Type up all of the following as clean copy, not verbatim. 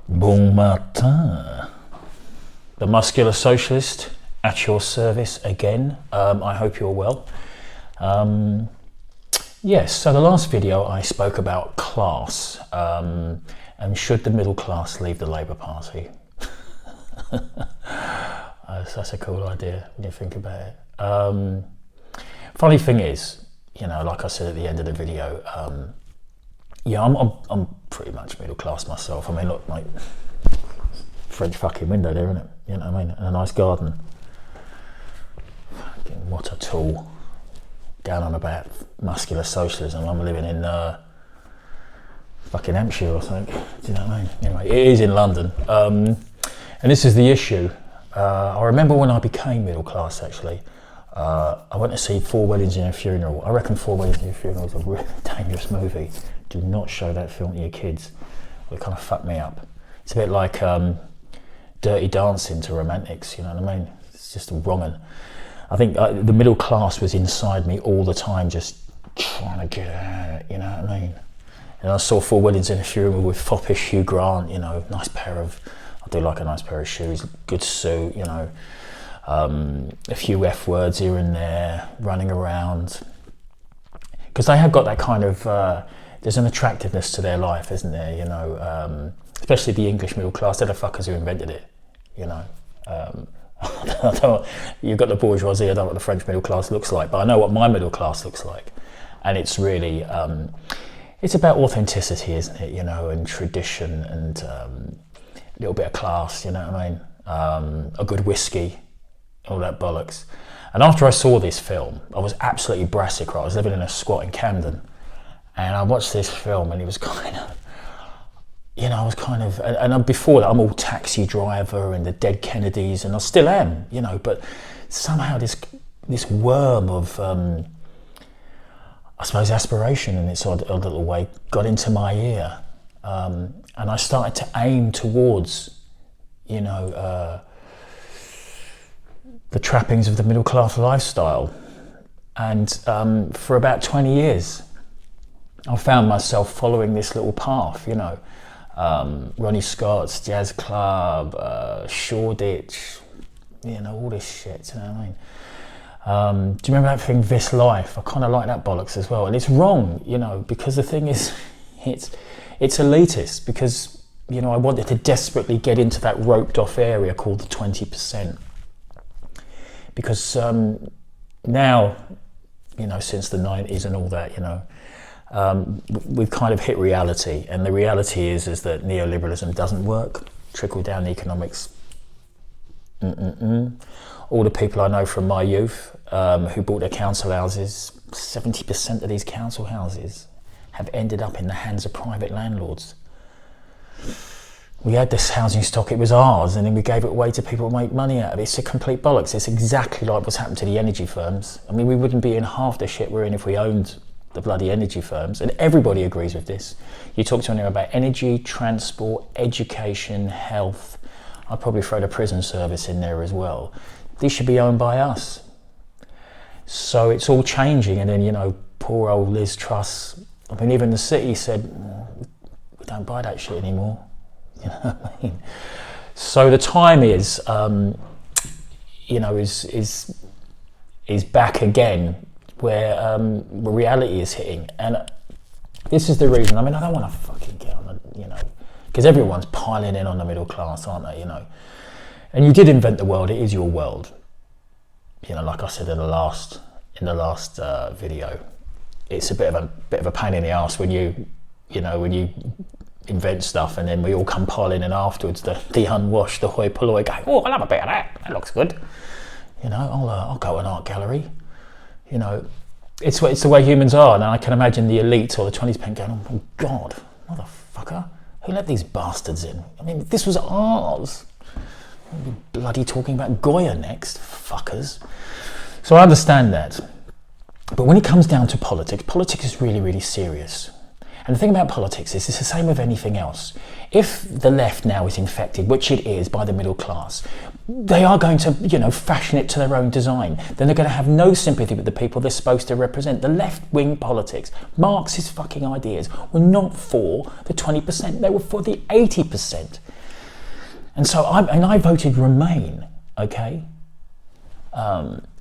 Bon matin. The Muscular Socialist at your service again. I hope you're well. Yes, so the last video I spoke about class and should the middle class leave the Labour Party. That's a cool idea when you think about it. Funny thing is, you know, like I said at the end of the video, yeah, I'm pretty much middle class myself. I mean, look, mate, French fucking window there, isn't it? You know what I mean? And a nice garden. Fucking what a tool. Down on about muscular socialism. I'm living in fucking Hampshire or something. Do you know what I mean? Anyway, it is in London. And this is the issue. I remember when I became middle class, actually. I went to see Four Weddings and a Funeral. I reckon Four Weddings and a Funeral is a really dangerous movie. Do not show that film to your kids. It kind of fucked me up. It's a bit like Dirty Dancing to romantics, you know what I mean? It's just wrong. And I think the middle class was inside me all the time, just trying to get at it, you know what I mean? And I saw Four Weddings and a Funeral with foppish Hugh Grant, you know, I do like a nice pair of shoes, good suit, you know, a few F words here and there, running around. Because they have got that kind of, there's an attractiveness to their life, isn't there, you know, especially the English middle class. They're the fuckers who invented it, you know. You've got the bourgeoisie, I don't know what the French middle class looks like, but I know what my middle class looks like. And it's really, it's about authenticity, isn't it, you know, and tradition and a little bit of class, you know what I mean? A good whiskey, all that bollocks. And after I saw this film, I was absolutely brassic, right? I was living in a squat in Camden, and I watched this film and it was kind of, you know, I was kind of, and before that I'm all Taxi Driver and the Dead Kennedys, and I still am, you know, but somehow this worm of, I suppose, aspiration in its odd little way got into my ear. And I started to aim towards, you know, the trappings of the middle class lifestyle. And for about 20 years, I found myself following this little path, you know. Ronnie Scott's Jazz Club, Shoreditch, you know, all this shit, you know what I mean? Do you remember that thing, This Life? I kind of like that bollocks as well. And it's wrong, you know, because the thing is, it's elitist, because, you know, I wanted to desperately get into that roped off area called the 20%. Because now, you know, since the 90s and all that, you know, we've kind of hit reality, and the reality is that neoliberalism doesn't work. Trickle down economics. All the people I know from my youth who bought their council houses, 70% of these council houses have ended up in the hands of private landlords. We had this housing stock, it was ours, and then we gave it away to people to make money out of it. It's a complete bollocks. It's exactly like what's happened to the energy firms. I mean, we wouldn't be in half the shit we're in if we owned the bloody energy firms, and everybody agrees with this. You talk to anyone about energy, transport, education, health, I'd probably throw the prison service in there as well. These should be owned by us. So it's all changing, and then, you know, poor old Liz Truss, I mean, even the city said, we don't buy that shit anymore. You know what I mean? So the time is, you know, is back again, where reality is hitting. And this is the reason, I mean, I don't want to fucking get on the, you know, because everyone's piling in on the middle class, aren't they, you know? And you did invent the world, it is your world. You know, like I said in the last video, it's a bit of a pain in the ass when you invent stuff and then we all come piling in afterwards, the unwashed, the hoi polloi, going, oh, I love a bit of that looks good. You know, I'll go to an art gallery. You know, it's the way humans are, and I can imagine the elite or the 20% going, oh my God, motherfucker, who let these bastards in? I mean, this was ours. We'll be bloody talking about Goya next, fuckers. So I understand that. But when it comes down to politics is really, really serious. And the thing about politics is it's the same with anything else. If the left now is infected, which it is, by the middle class, they are going to, you know, fashion it to their own design. Then they're going to have no sympathy with the people they're supposed to represent. The left-wing politics, Marxist fucking ideas, were not for the 20%, they were for the 80%. And so I voted Remain, okay?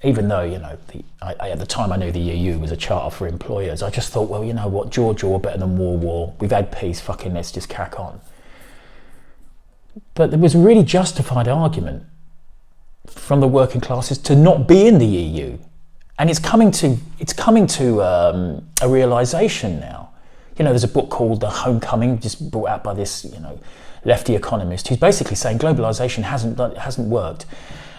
Even though, you know, at the time I knew the EU was a charter for employers, I just thought, well, you know what, Georgia better than war. We've had peace, fucking let's just crack on. But there was a really justified argument from the working classes to not be in the EU. And it's coming to a realisation now. You know, there's a book called The Homecoming, just brought out by this, you know, lefty economist, who's basically saying globalisation hasn't worked.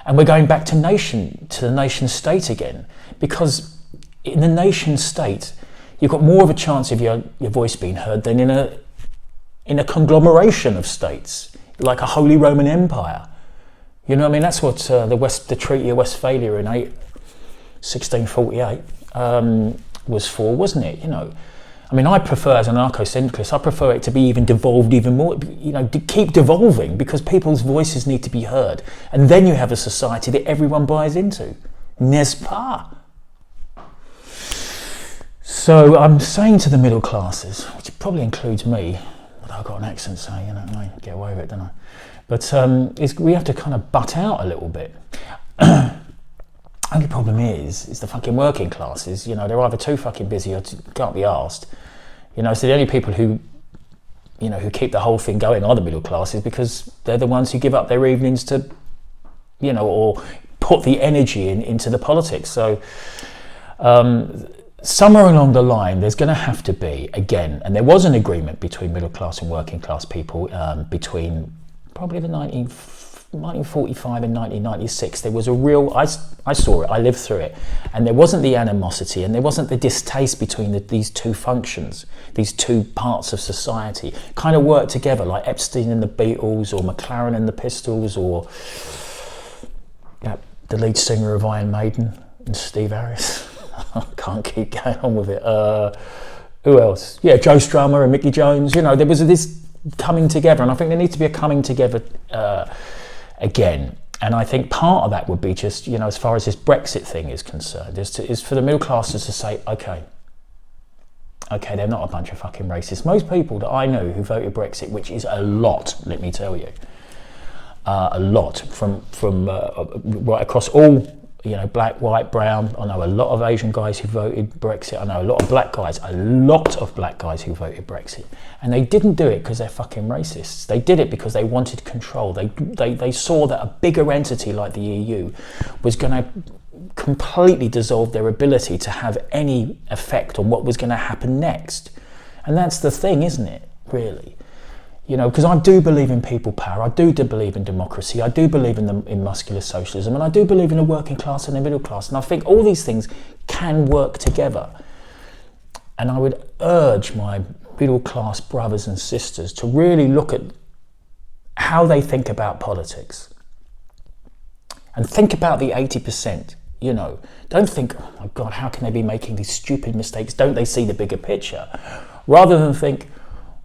And we're going back to the nation state again, because in the nation state, you've got more of a chance of your voice being heard than in a conglomeration of states, like a Holy Roman Empire. You know what I mean? That's what the Treaty of Westphalia in 1648 was for, wasn't it? You know, I mean, I prefer, as an anarcho-syndicalist, I prefer it to be even devolved even more, you know, to keep devolving, because people's voices need to be heard. And then you have a society that everyone buys into. N'est-ce pas? So I'm saying to the middle classes, which probably includes me, although I've got an accent, so, you know, I get away with it, don't I? But we have to kind of butt out a little bit. Only problem is the fucking working classes, you know, they're either too fucking busy or can't be asked. You know, so the only people who keep the whole thing going are the middle classes, because they're the ones who give up their evenings to, you know, or put the energy into the politics. So somewhere along the line, there's going to have to be, again, and there was an agreement between middle class and working class people between probably the 1945 and 1996, there was a real, I saw it, I lived through it, and there wasn't the animosity and there wasn't the distaste between these two functions, these two parts of society, kind of worked together, like Epstein and the Beatles, or McLaren and the Pistols, or the lead singer of Iron Maiden and Steve Harris. I can't keep going on with it. Who else? Yeah, Joe Strummer and Mickey Jones. You know, there was this coming together, and I think there needs to be a coming together again. And I think part of that would be just, you know, as far as this Brexit thing is concerned, is for the middle classes to say, okay, they're not a bunch of fucking racists. Most people that I know who voted Brexit, which is a lot, let me tell you, a lot from right across all, you know, black, white, brown. I know a lot of Asian guys who voted Brexit. I know a lot of black guys who voted Brexit. And they didn't do it because they're fucking racists. They did it because they wanted control. They saw that a bigger entity like the EU was going to completely dissolve their ability to have any effect on what was going to happen next. And that's the thing, isn't it, really? You know, because I do believe in people power, I do believe in democracy, I do believe in muscular socialism, and I do believe in the working class and the middle class, and I think all these things can work together. And I would urge my middle class brothers and sisters to really look at how they think about politics. And think about the 80%, you know. Don't think, oh my God, how can they be making these stupid mistakes? Don't they see the bigger picture? Rather than think,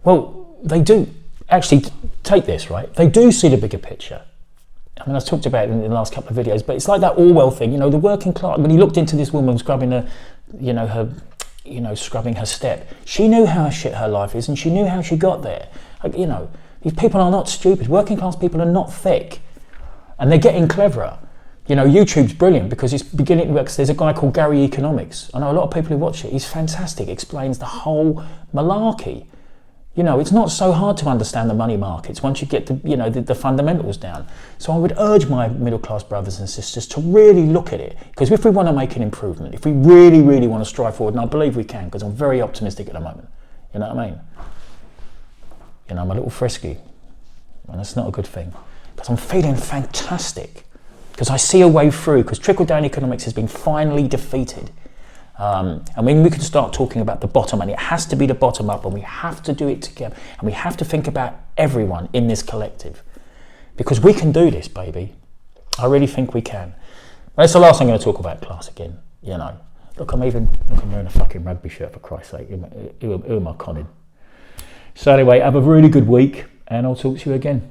well, they do. Actually, take this, right? They do see the bigger picture. I mean, I've talked about it in the last couple of videos, but it's like that Orwell thing, you know, the working class. When he looked into this woman scrubbing scrubbing her step, she knew how shit her life is, and she knew how she got there. Like, you know, these people are not stupid. Working class people are not thick, and they're getting cleverer. You know, YouTube's brilliant because it's beginning to work. There's a guy called Gary Economics. I know a lot of people who watch it. He's fantastic. Explains the whole malarkey. You know, it's not so hard to understand the money markets once you get the fundamentals down. So I would urge my middle class brothers and sisters to really look at it, because if we want to make an improvement, if we really, really want to strive forward, and I believe we can, because I'm very optimistic at the moment. You know what I mean? You know, I'm a little frisky, and that's not a good thing, because I'm feeling fantastic, because I see a way through, because trickle-down economics has been finally defeated. And when we can start talking about the bottom, and it has to be the bottom up, and we have to do it together, and we have to think about everyone in this collective, because we can do this, baby. I really think we can. That's the last thing I'm going to talk about class again. You know, look, I'm wearing a fucking rugby shirt, for Christ's sake. Who am I conning? So anyway, have a really good week, and I'll talk to you again.